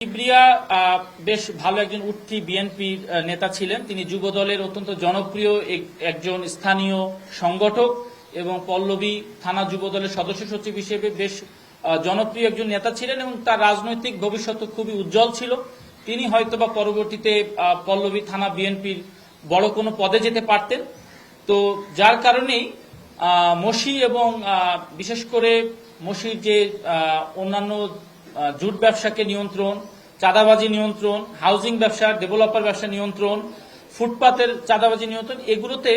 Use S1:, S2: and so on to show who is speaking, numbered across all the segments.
S1: কিবরিয়া বেশ ভালো একজন উঠতি বিএনপির নেতা ছিলেন। তিনি যুব দলের অত্যন্ত জনপ্রিয় একজন স্থানীয় সংগঠক এবং পল্লবী থানা যুব দলের সদস্য সচিব হিসেবে বেশ জনপ্রিয় একজন নেতা ছিলেন এবং তার রাজনৈতিক ভবিষ্যৎ খুবই উজ্জ্বল ছিল। তিনি হয়তোবা পরবর্তীতে পল্লবী থানা বিএনপির বড় কোনো পদে যেতে পারতেন। তো যার কারণেই মসি এবং বিশেষ করে মসির যে অন্যান্য জুট ব্যবসাকে নিয়ন্ত্রণ, চাঁদাবাজি নিয়ন্ত্রণ, হাউজিং ব্যবসা, ডেভেলপার ব্যবসা নিয়ন্ত্রণ, ফুটপাতের চাঁদাবাজি নিয়ন্ত্রণ, এগুলোতে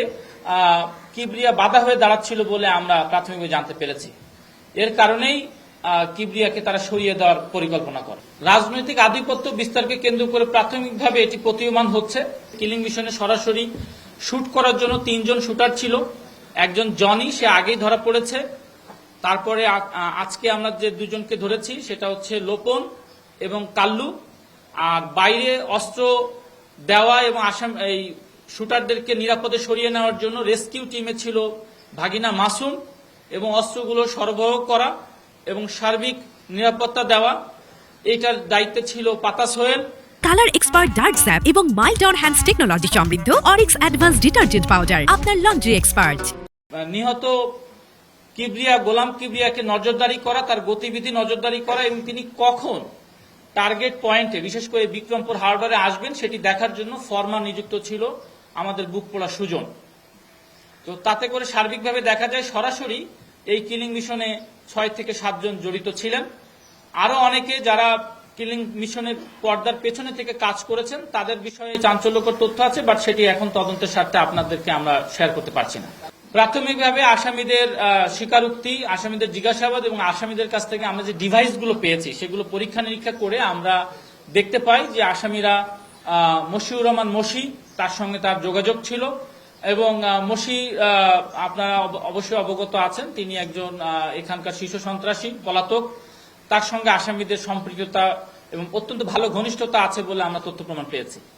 S1: কিবরিয়া বাধা হয়ে দাঁড়াচ্ছিল বলে আমরা প্রাথমিকভাবে জানতে পেরেছি। এর কারণেই কিবরিয়াকে তারা সরিয়ে দেওয়ার পরিকল্পনা করে। রাজনৈতিক আধিপত্য বিস্তারকে কেন্দ্র করে প্রাথমিকভাবে এটি প্রতীয়মান হচ্ছে। কিলিং মিশনে সরাসরি শুট করার জন্য 3 জন শুটার ছিল। একজন জনি, সে আগেই ধরা পড়েছে। তারপরে আজকে আমরা যে 2 জনকে ধরেছি সেটা হচ্ছে লোপন এবং কাল্লু। আর বাইরে অস্ত্র দেওয়া এবং এই শুটারদেরকে নিরাপদে সরিয়ে নেওয়ার জন্য রেস্কিউ টিমে ছিল ভাগিনা মাসুম এবং অস্ত্রগুলো সরবরাহ করা এবং সার্বিক নিরাপত্তা দেওয়া, এইটার দায়িত্বে ছিল পাতা Sohel.
S2: Colour expert dark sap এবং মাইল্ড অন হ্যান্ডস টেকনোলজি সমৃদ্ধ অরিক্স অ্যাডভান্স ডিটারজেন্ট পাউডার আপনার লন্ড্রি এক্সপার্ট।
S1: নিহত কিবরিয়া, গোলাম কিবরিয়াকে নজরদারি করা, তার গতিবিধি নজরদারি করা এবং তিনি কখন টার্গেট পয়েন্টে বিশেষ করে বিক্রমপুর হারবারে আসবেন সেটি দেখার জন্য ফরমান নিযুক্ত ছিল আমাদের বুক পোড়া সুজন। তো তাতে করে সার্বিকভাবে দেখা যায় সরাসরি এই কিলিং মিশনে 6 থেকে 7 জন জড়িত ছিলেন। আরো অনেকে যারা কিলিং মিশনের পর্দার পেছনে থেকে কাজ করেছেন তাদের বিষয়ে চাঞ্চল্যকর তথ্য আছে, বাট সেটি এখন তদন্তের স্বার্থে আপনাদেরকে আমরা শেয়ার করতে পারছি না। প্রাথমিকভাবে আসামিদের স্বীকারোক্তি, আসামিদের জিজ্ঞাসাবাদ এবং আসামিদের কাছ থেকে আমরা যে ডিভাইসগুলো পেয়েছি সেগুলো পরীক্ষা নিরীক্ষা করে আমরা দেখতে পাই যে আসামিরা মশিউর রহমান মশি, তার সঙ্গে তার যোগাযোগ ছিল এবং মশি আপনারা অবশ্যই অবগত আছেন, তিনি একজন এখানকার শীর্ষ সন্ত্রাসী পলাতক। তার সঙ্গে আসামিদের সম্পৃক্ততা এবং অত্যন্ত ভালো ঘনিষ্ঠতা আছে বলে আমরা তথ্য প্রমাণ পেয়েছি।